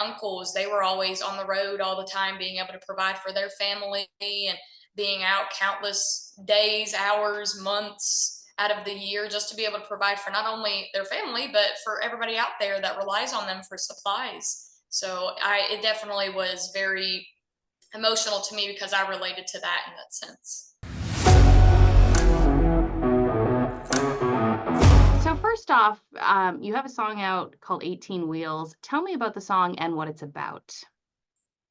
uncles, they were always on the road all the time, being able to provide for their family and being out countless days, hours, months out of the year just to be able to provide for not only their family, but for everybody out there that relies on them for supplies. So it definitely was very emotional to me because I related to that in that sense. So first off, you have a song out called 18 Wheels. Tell me about the song and what it's about.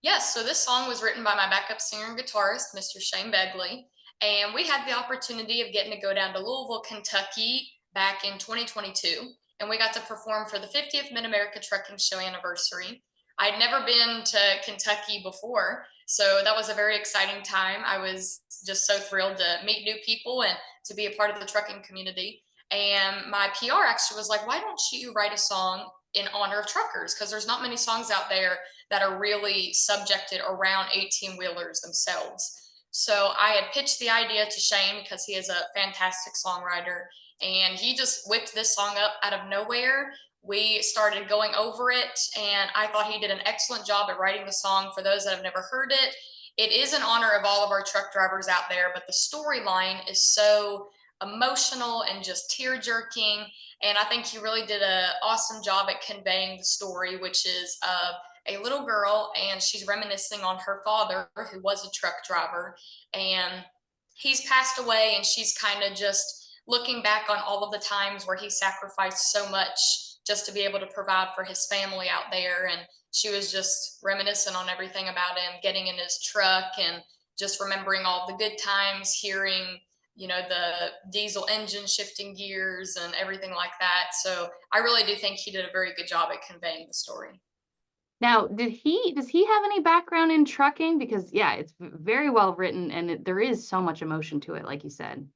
Yes, so this song was written by my backup singer and guitarist, Mr. Shane Begley. And we had the opportunity of getting to go down to Louisville, Kentucky back in 2022. And we got to perform for the 50th Mid America Trucking Show anniversary. I'd never been to Kentucky before, so that was a very exciting time. I was just so thrilled to meet new people and to be a part of the trucking community. And my PR actually was like, why don't you write a song in honor of truckers? Because there's not many songs out there that are really subjected around 18 wheelers themselves. So I had pitched the idea to Shane because he is a fantastic songwriter, and he just whipped this song up out of nowhere. We started going over it, and I thought he did an excellent job at writing the song. For those that have never heard it, it is in honor of all of our truck drivers out there, but the storyline is so emotional and just tear jerking. And I think he really did an awesome job at conveying the story, which is a little girl, and she's reminiscing on her father, who was a truck driver, and he's passed away, and she's kind of just looking back on all of the times where he sacrificed so much just to be able to provide for his family out there. And she was just reminiscing on everything about him getting in his truck and just remembering all the good times, hearing the diesel engine shifting gears and everything like that. So I really do think he did a very good job at conveying the story. Now, does he have any background in trucking? Because yeah, it's very well written and there is so much emotion to it, like you said.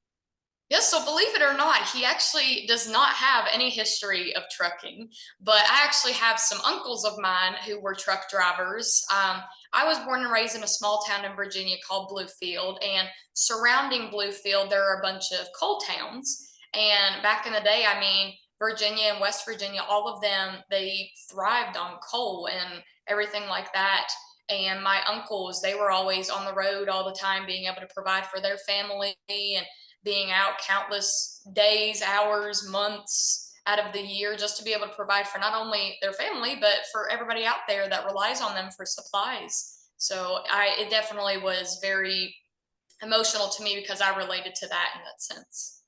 Yes, so believe it or not, he actually does not have any history of trucking, but I actually have some uncles of mine who were truck drivers. I was born and raised in a small town in Virginia called Bluefield, and surrounding Bluefield, there are a bunch of coal towns. And back in the day, I mean, Virginia and West Virginia, all of them, they thrived on coal and everything like that. And my uncles, they were always on the road all the time, being able to provide for their family and being out countless days, hours, months out of the year just to be able to provide for not only their family, but for everybody out there that relies on them for supplies. So it definitely was very emotional to me because I related to that in that sense.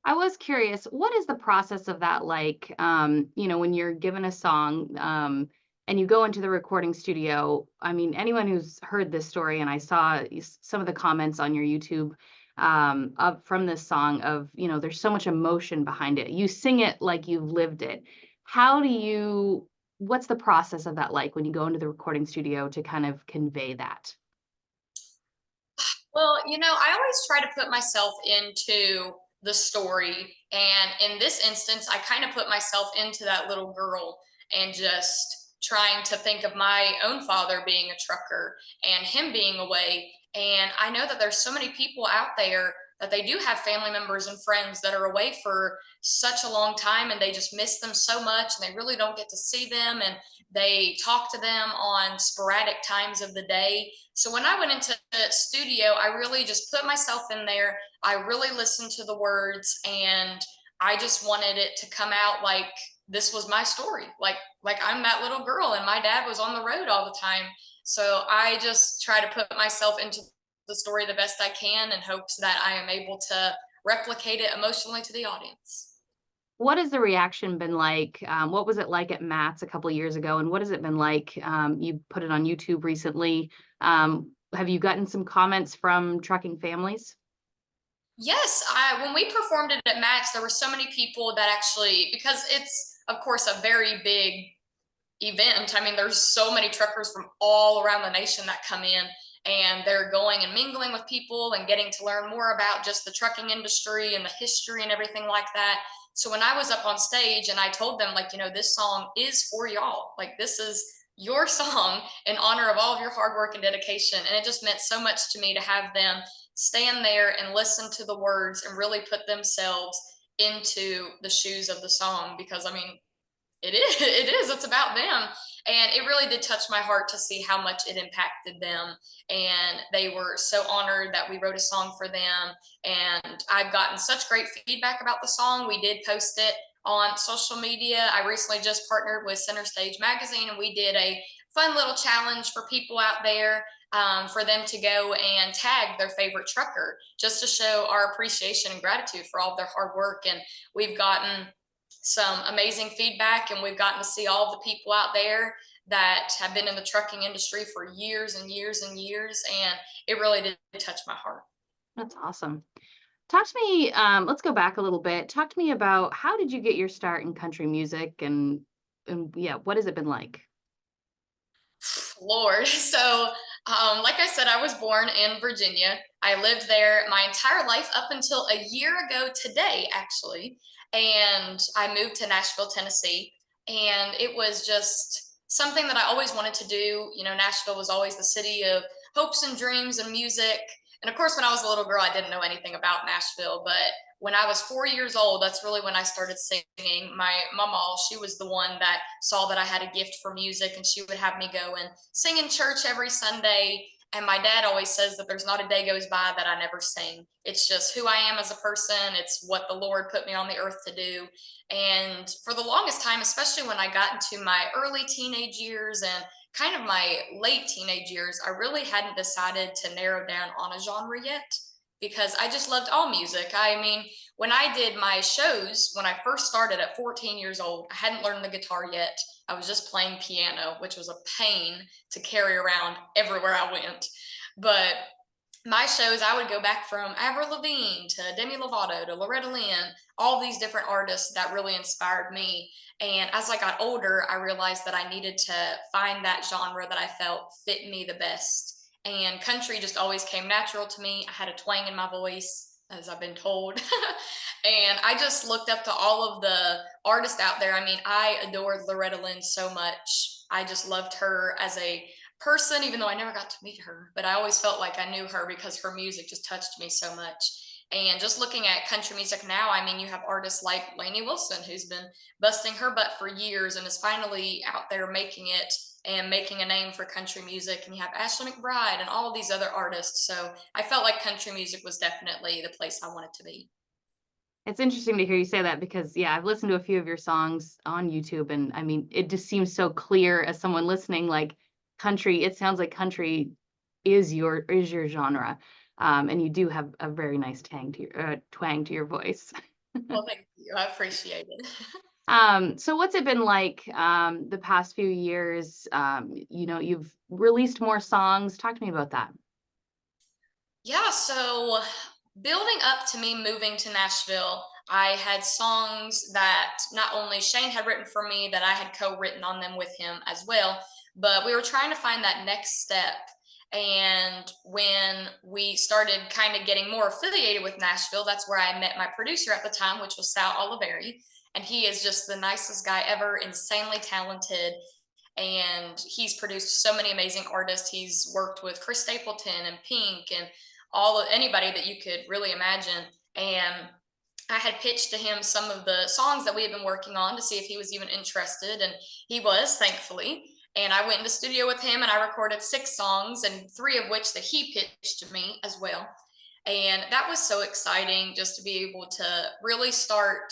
I was curious, what is the process of that like? When you're given a song, and you go into the recording studio. I mean, anyone who's heard this story, and I saw some of the comments on your YouTube of from this song of, there's so much emotion behind it. You sing it like you've lived it. How do you, what's the process of that like when you go into the recording studio to kind of convey that? Well, I always try to put myself into the story. And in this instance, I kind of put myself into that little girl and just trying to think of my own father being a trucker and him being away. And I know that there's so many people out there that they do have family members and friends that are away for such a long time, and they just miss them so much and they really don't get to see them, and they talk to them on sporadic times of the day. So when I went into the studio, I really just put myself in there. I really listened to the words, and I just wanted it to come out like this was my story. Like I'm that little girl and my dad was on the road all the time. So I just try to put myself into the story the best I can in hopes that I am able to replicate it emotionally to the audience. What has the reaction been like? What was it like at Matt's a couple of years ago, and what has it been like? You put it on YouTube recently. Have you gotten some comments from trucking families? Yes, when we performed it at Max, there were so many people that actually, because it's of course a very big event. I mean, there's so many truckers from all around the nation that come in, and they're going and mingling with people and getting to learn more about just the trucking industry and the history and everything like that. So when I was up on stage and I told them, like, this song is for y'all. Like, this is your song in honor of all of your hard work and dedication. And it just meant so much to me to have them stand there and listen to the words and really put themselves into the shoes of the song, because I mean, It is. It is. It's about them. And it really did touch my heart to see how much it impacted them. And they were so honored that we wrote a song for them. And I've gotten such great feedback about the song. We did post it on social media. I recently just partnered with Center Stage Magazine, and we did a fun little challenge for people out there, for them to go and tag their favorite trucker just to show our appreciation and gratitude for all of their hard work. And we've gotten some amazing feedback, and we've gotten to see all the people out there that have been in the trucking industry for years and years and years, and it really did touch my heart. That's awesome. Talk to me, let's go back a little bit. Talk to me about how did you get your start in country music and yeah, what has it been like? Lord. So, like I said, I was born in Virginia. I lived there my entire life up until a year ago today, actually. And I moved to Nashville, Tennessee. And it was just something that I always wanted to do. You know, Nashville was always the city of hopes and dreams and music. And of course, when I was a little girl, I didn't know anything about Nashville. But when I was 4 years old, that's really when I started singing. My mama, she was the one that saw that I had a gift for music, and she would have me go and sing in church every Sunday. And my dad always says that there's not a day goes by that I never sing. It's just who I am as a person. It's what the Lord put me on the earth to do. And for the longest time, especially when I got into my early teenage years and kind of my late teenage years, I really hadn't decided to narrow down on a genre yet, because I just loved all music. I mean, when I did my shows, when I first started at 14 years old, I hadn't learned the guitar yet. I was just playing piano, which was a pain to carry around everywhere I went. But my shows, I would go back from Avril Lavigne to Demi Lovato to Loretta Lynn, all these different artists that really inspired me. And as I got older, I realized that I needed to find that genre that I felt fit me the best. And country just always came natural to me. I had a twang in my voice, as I've been told. And I just looked up to all of the artists out there. I mean, I adored Loretta Lynn so much. I just loved her as a person, even though I never got to meet her, but I always felt like I knew her because her music just touched me so much. And just looking at country music now, I mean, you have artists like Lainey Wilson, who's been busting her butt for years and is finally out there making it and making a name for country music. And you have Ashley McBryde and all of these other artists. So I felt like country music was definitely the place I wanted to be. It's interesting to hear you say that because yeah, I've listened to a few of your songs on YouTube and I mean, it just seems so clear as someone listening, like country, it sounds like country is your genre. And you do have a very nice twang to your voice. Well, thank you. I appreciate it. So what's it been like the past few years? You've released more songs. Talk to me about that. Yeah, so building up to me moving to Nashville, I had songs that not only Shane had written for me, that I had co-written on them with him as well, but we were trying to find that next step. And when we started kind of getting more affiliated with Nashville, that's where I met my producer at the time, which was Sal Oliveri. And he is just the nicest guy ever, insanely talented, and he's produced so many amazing artists. He's worked with Chris Stapleton and Pink and all of anybody that you could really imagine. And I had pitched to him some of the songs that we had been working on to see if he was even interested, and he was, thankfully. And I went in the studio with him and I recorded 6 songs, and 3 of which that he pitched to me as well. And that was so exciting just to be able to really start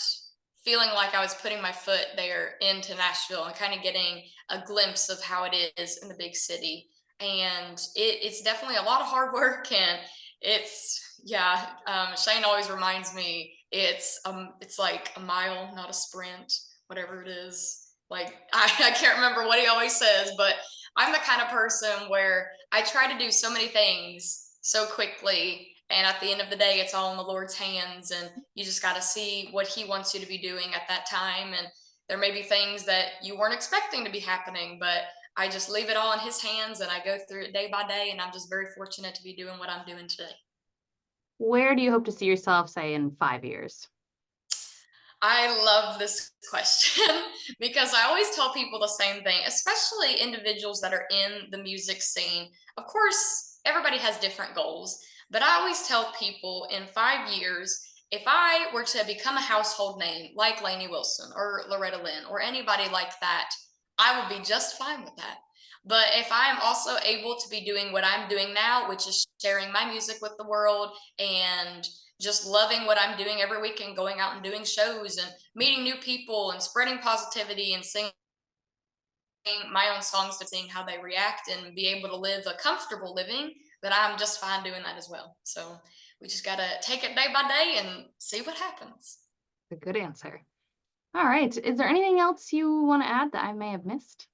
feeling like I was putting my foot there into Nashville and kind of getting a glimpse of how it is in the big city. And it's definitely a lot of hard work, and yeah. Shane always reminds me it's like a mile, not a sprint, whatever it is. Like I can't remember what he always says, but I'm the kind of person where I try to do so many things so quickly, and at the end of the day, it's all in the Lord's hands, and you just got to see what He wants you to be doing at that time. And there may be things that you weren't expecting to be happening, but I just leave it all in His hands, and I go through it day by day. And I'm just very fortunate to be doing what I'm doing today. Where do you hope to see yourself, say, in 5 years? I love this question because I always tell people the same thing, especially individuals that are in the music scene. Of course, everybody has different goals, but I always tell people in 5 years, if I were to become a household name like Lainey Wilson or Loretta Lynn or anybody like that, I would be just fine with that. But if I'm also able to be doing what I'm doing now, which is sharing my music with the world and just loving what I'm doing every week and going out and doing shows and meeting new people and spreading positivity and singing my own songs to seeing how they react and be able to live a comfortable living, that I'm just fine doing that as well. So we just got to take it day by day and see what happens. A good answer. All right. Is there anything else you want to add that I may have missed?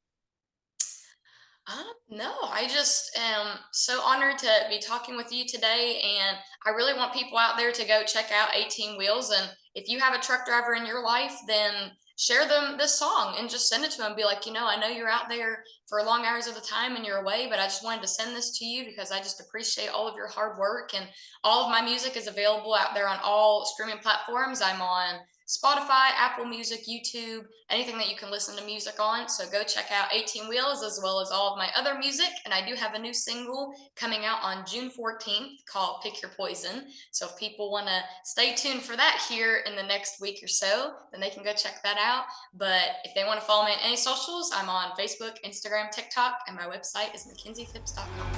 No, I just am so honored to be talking with you today. And I really want people out there to go check out 18 Wheels. And if you have a truck driver in your life, then share them this song and just send it to them. Be like, I know you're out there for long hours of the time and you're away, but I just wanted to send this to you because I just appreciate all of your hard work. And all of my music is available out there on all streaming platforms. I'm on Spotify, Apple Music, YouTube, anything that you can listen to music on. So go check out 18 Wheels as well as all of my other music. And I do have a new single coming out on June 14th called Pick Your Poison. So if people want to stay tuned for that here in the next week or so, then they can go check that out. But if they want to follow me on any socials, I'm on Facebook, Instagram, TikTok, and my website is MakenziePhipps.com.